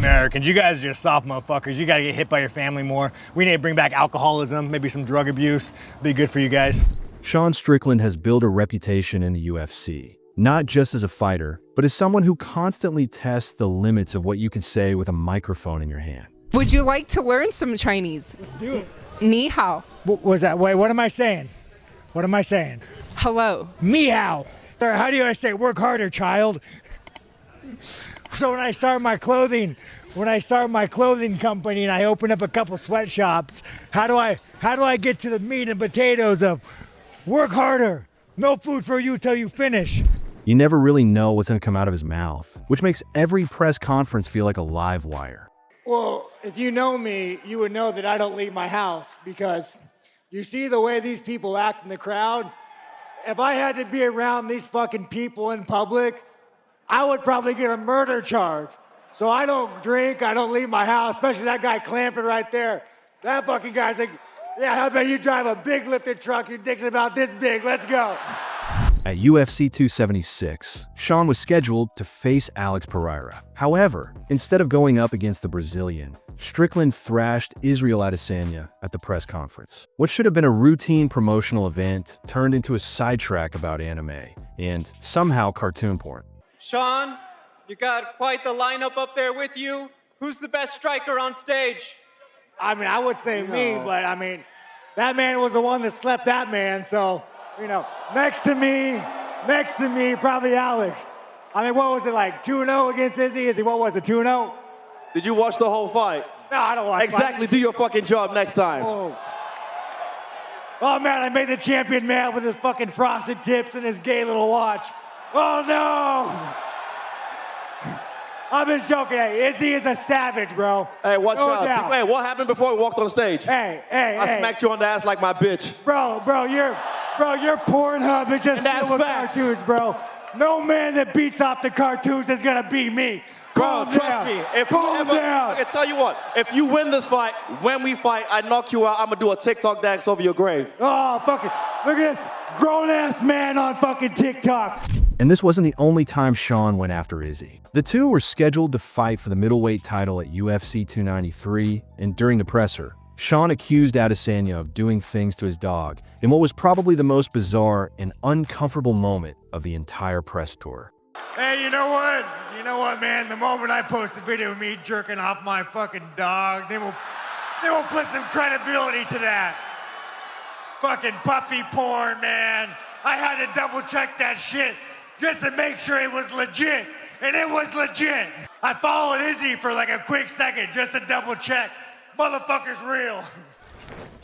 Americans. You guys are just soft motherfuckers. You gotta get hit by your family more. We need to bring back alcoholism, maybe some drug abuse. Be good for you guys. Sean Strickland has built a reputation in the UFC, not just as a fighter, but as someone who constantly tests the limits of what you can say with a microphone in your hand. Would you like to learn some Chinese? Let's do it. Ni hao. What was that? Wait, what am I saying? What am I saying? Hello. Me hao. How do I say work harder, child? So when I start my clothing company and I open up a couple sweatshops, how do I get to the meat and potatoes of work harder, no food for you till you finish? You never really know what's going to come out of his mouth, which makes every press conference feel like a live wire. Well, if you know me, you would know that I don't leave my house because you see the way these people act in the crowd. If I had to be around these fucking people in public, I would probably get a murder charge. So I don't drink, I don't leave my house, especially that guy clamping right there. That fucking guy's like, yeah, how about you drive a big lifted truck, your dick's about this big, let's go. At UFC 276, Sean was scheduled to face Alex Pereira. However, instead of going up against the Brazilian, Strickland thrashed Israel Adesanya at the press conference. What should have been a routine promotional event turned into a sidetrack about anime and somehow cartoon porn. Sean, you got quite the lineup up there with you. Who's the best striker on stage? I mean, I would say me, but I mean, that man was the one that slept that man, so, you know, next to me, probably Alex. I mean, what was it like, 2-0 against Izzy? What was it, 2-0? Did you watch the whole fight? No, I don't watch Exactly, do your fucking job next time. Oh man, I made the champion mad with his fucking frosted tips and his gay little watch. Oh no! I'm just joking. Hey, Izzy is a savage, bro. Hey, watch No out. doubt. Hey, what happened before we walked on stage? Hey. I smacked you on the ass like my bitch. Bro, your Pornhub is just that's filled with facts. cartoons, bro. No man that beats off the cartoons is gonna beat me. Bro, Calm trust down. me. If Calm down. I can tell you what, if you win this fight, when we fight, I knock you out, I'm gonna do a TikTok dance over your grave. Oh, fucking, look at this grown-ass man on fucking TikTok. And this wasn't the only time Sean went after Izzy. The two were scheduled to fight for the middleweight title at UFC 293, and during the presser, Sean accused Adesanya of doing things to his dog in what was probably the most bizarre and uncomfortable moment of the entire press tour. Hey, you know what? You know what, man? The moment I post a video of me jerking off my fucking dog, they will put some credibility to that. Fucking puppy porn, man. I had to double check that shit just to make sure it was legit. And it was legit. I followed Izzy for like a quick second just to double check. Motherfucker's real.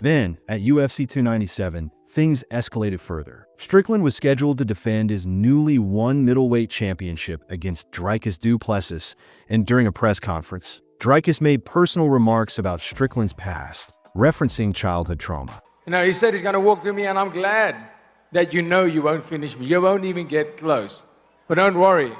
Then, at UFC 297, things escalated further. Strickland was scheduled to defend his newly won middleweight championship against Dricus du Plessis, and during a press conference, Dricus made personal remarks about Strickland's past, referencing childhood trauma. You know, he said he's going to walk through me, and I'm glad that you know you won't finish me. You won't even get close. But don't worry.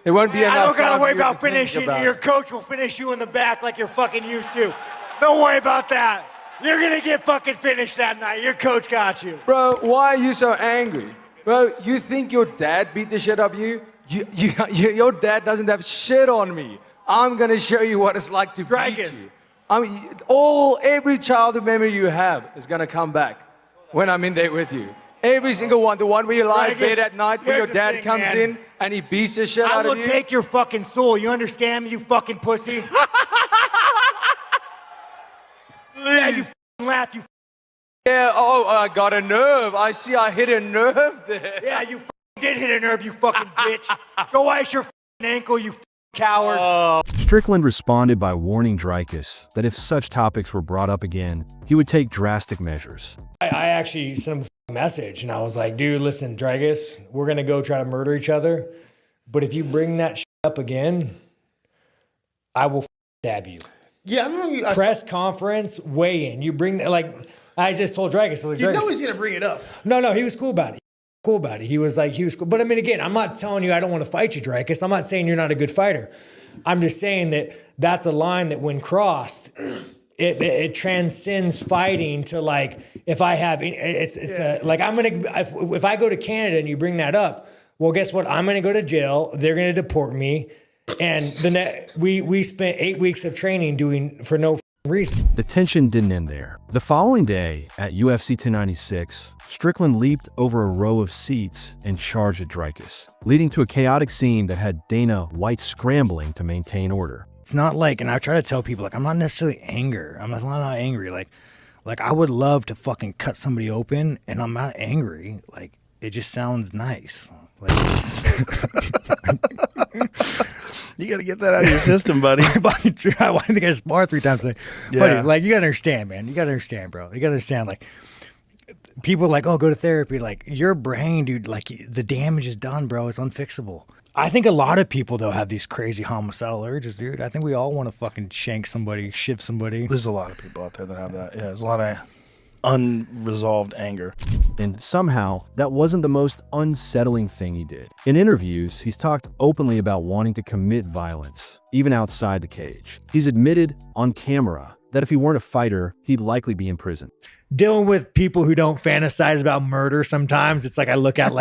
There won't be enough I don't gotta time worry for you to about think finishing. about Your it. coach will finish you in the back like you're fucking used to. Don't worry about that. You're gonna get fucking finished that night. Your coach got you. Bro, why are you so angry? Bro, you think your dad beat the shit out of you? Your dad doesn't have shit on me. I'm gonna show you what it's like to beat Dricus. you. I mean, every childhood memory you have is gonna come back when I'm in there with you. Every single one, the one where you lie in Dricus, bed at night, where your here's the dad thing, comes man. in and he beats the shit I out will of you. take your fucking soul. You understand me, you fucking pussy? Yeah, you fucking laugh, you. Yeah, oh, I got a nerve. I see I hit a nerve there. Yeah, you did hit a nerve, you fucking bitch. Go ice your ankle, you coward. Strickland responded by warning Dricus that if such topics were brought up again, he would take drastic measures. I actually sent him a message and I was like, dude, listen, Dricus, we're gonna go try to murder each other. But if you bring that shit up again, I will stab you. Yeah, I remember Press conference, weigh in. You bring that, like, I just told Dricus. I was like, you know Dricus. he's gonna bring it up. No, he was cool about it. He was cool. But I mean, again, I'm not telling you I don't want to fight you, Dricus. I'm not saying you're not a good fighter. I'm just saying that that's a line that when crossed, it transcends fighting to like, if I have, like I'm going to, if I go to Canada and you bring that up, well, guess what? I'm going to go to jail. They're going to deport me. And we spent 8 weeks of training doing for no reason. The tension didn't end there. The following day, at UFC 296, Strickland leaped over a row of seats and charged at Dricus, leading to a chaotic scene that had Dana White scrambling to maintain order. It's not like, and I try to tell people, like, I'm not necessarily angry. I'm not angry. Like I would love to fucking cut somebody open, and I'm not angry. Like, it just sounds nice. Like, you got to get that out of your system, buddy. I think I spar 3 times a day. Yeah. Buddy, like, you got to understand, man. You got to understand, bro. You got to understand, like, people are like, oh, go to therapy. Like, your brain, dude, like, the damage is done, bro. It's unfixable. I think a lot of people, though, have these crazy homicidal urges, dude. I think we all want to fucking shank somebody, shift somebody. There's a lot of people out there that have that. Yeah, there's a lot of unresolved anger. And somehow, that wasn't the most unsettling thing he did. In interviews, he's talked openly about wanting to commit violence, even outside the cage. He's admitted on camera that if he weren't a fighter, he'd likely be in prison. Dealing with people who don't fantasize about murder sometimes, it's like I look at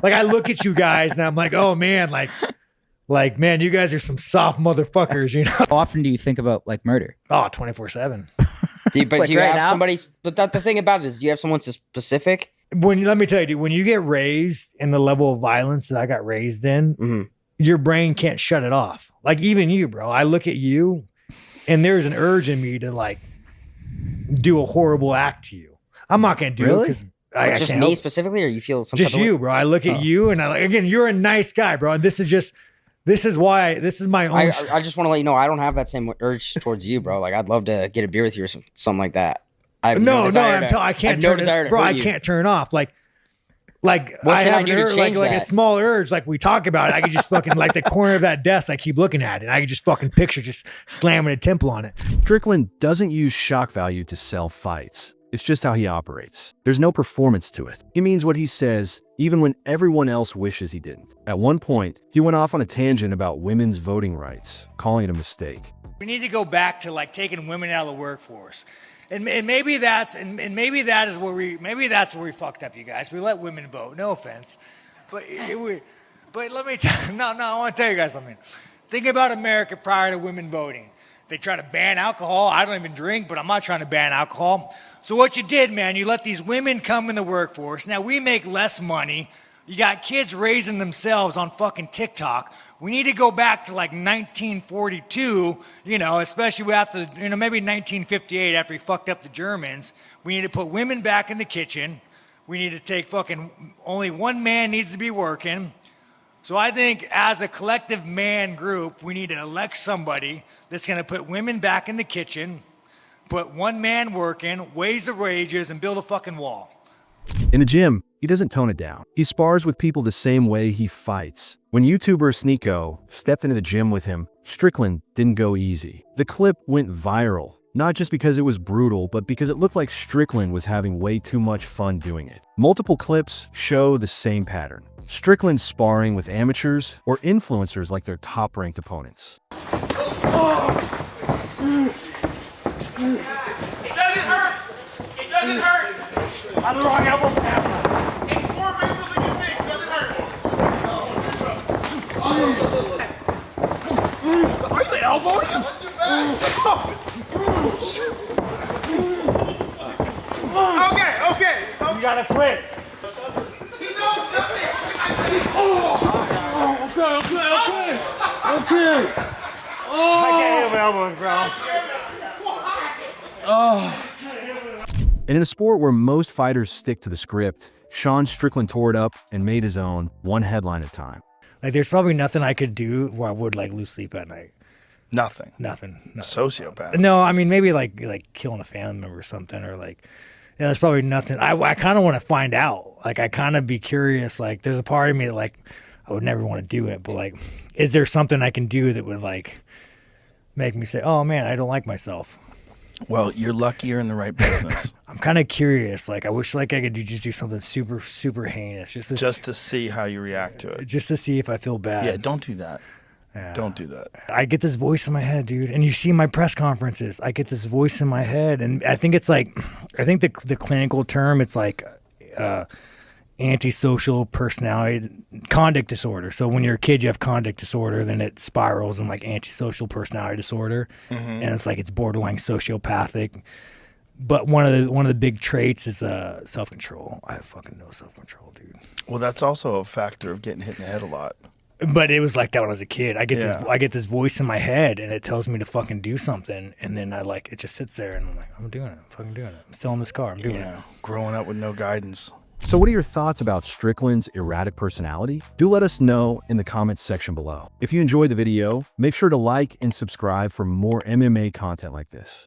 I look at you guys and I'm like, oh man, like man, you guys are some soft motherfuckers, you know? How often do you think about like murder? Oh, 24/7. But Like do you right have now? somebody? But the thing about it is, do you have someone specific? Let me tell you, dude, when you get raised in the level of violence that I got raised in, your brain can't shut it off. Like even you, bro. I look at you and there's an urge in me to like do a horrible act to you. I'm not gonna do it because I Just can't me help. specifically, or you feel some Just type of you, way? bro. I look at you and again, you're a nice guy, bro. And this is my own. I just want to let you know I don't have that same urge towards you, bro. Like I'd love to get a beer with you or something like that. I have I can't turn it, bro. I can't turn off. Like What I can I have do an to urge, change like a that? small urge, like we talk about. I could just fucking like the corner of that desk. I keep looking at it. And I could just fucking picture just slamming a temple on it. Strickland doesn't use shock value to sell fights. It's just how he operates. There's no performance to it. He means what he says, even when everyone else wishes he didn't. At one point, he went off on a tangent about women's voting rights, calling it a mistake. We need to go back to like taking women out of the workforce. And maybe that's where we fucked up, you guys. We let women vote. No offense, but let me tell no. I want to tell you guys something. Think about America prior to women voting. They try to ban alcohol. I don't even drink, but I'm not trying to ban alcohol. So what you did, man, you let these women come in the workforce. Now we make less money. You got kids raising themselves on fucking TikTok. We need to go back to like 1942, especially after, maybe 1958 after we fucked up the Germans. We need to put women back in the kitchen. We need to take only one man needs to be working. So I think as a collective man group, we need to elect somebody that's going to put women back in the kitchen, put one man working, raise the wages, and build a fucking wall. In the gym, he doesn't tone it down. He spars with people the same way he fights. When YouTuber Sneeko stepped into the gym with him, Strickland didn't go easy. The clip went viral, not just because it was brutal, but because it looked like Strickland was having way too much fun doing it. Multiple clips show the same pattern. Strickland sparring with amateurs or influencers like their top-ranked opponents. It doesn't hurt. It doesn't hurt. I'm the wrong elbow. It's more mental than you think. It doesn't hurt. Are you elbowing him? Okay. You gotta quit. He knows nothing. I said he. Okay. I can't hit my elbows, bro. And in a sport where most fighters stick to the script, Sean Strickland tore it up and made his own, one headline at a time. Like, there's probably nothing I could do where I would like lose sleep at night. Nothing. Nothing. Sociopath. No, I mean maybe like killing a family member or something, or like, yeah, there's probably nothing. I kind of want to find out. Like, I kind of be curious. Like, there's a part of me that like I would never want to do it, but like, is there something I can do that would like make me say, oh man, I don't like myself? Well, you're lucky you're in the right business. I'm kind of curious. Like, I wish like I could just do something super, super heinous. Just to see how you react to it. Just to see if I feel bad. Yeah, don't do that. Yeah. Don't do that. I get this voice in my head, dude. And you see my press conferences, I get this voice in my head. And I think it's like, I think the clinical term, it's like antisocial personality conduct disorder. So when you're a kid, you have conduct disorder, then it spirals in like antisocial personality disorder, and it's like it's borderline sociopathic. But one of the big traits is self-control. I have fucking no self-control, dude. Well, that's also a factor of getting hit in the head a lot. But it was like that when I was a kid. I get this voice in my head, and it tells me to fucking do something, and then it just sits there, and I'm like, I'm doing it. I'm fucking doing it. I'm still in this car. I'm doing it. Growing up with no guidance. So what are your thoughts about Strickland's erratic personality? Do let us know in the comments section below. If you enjoyed the video, make sure to like and subscribe for more MMA content like this.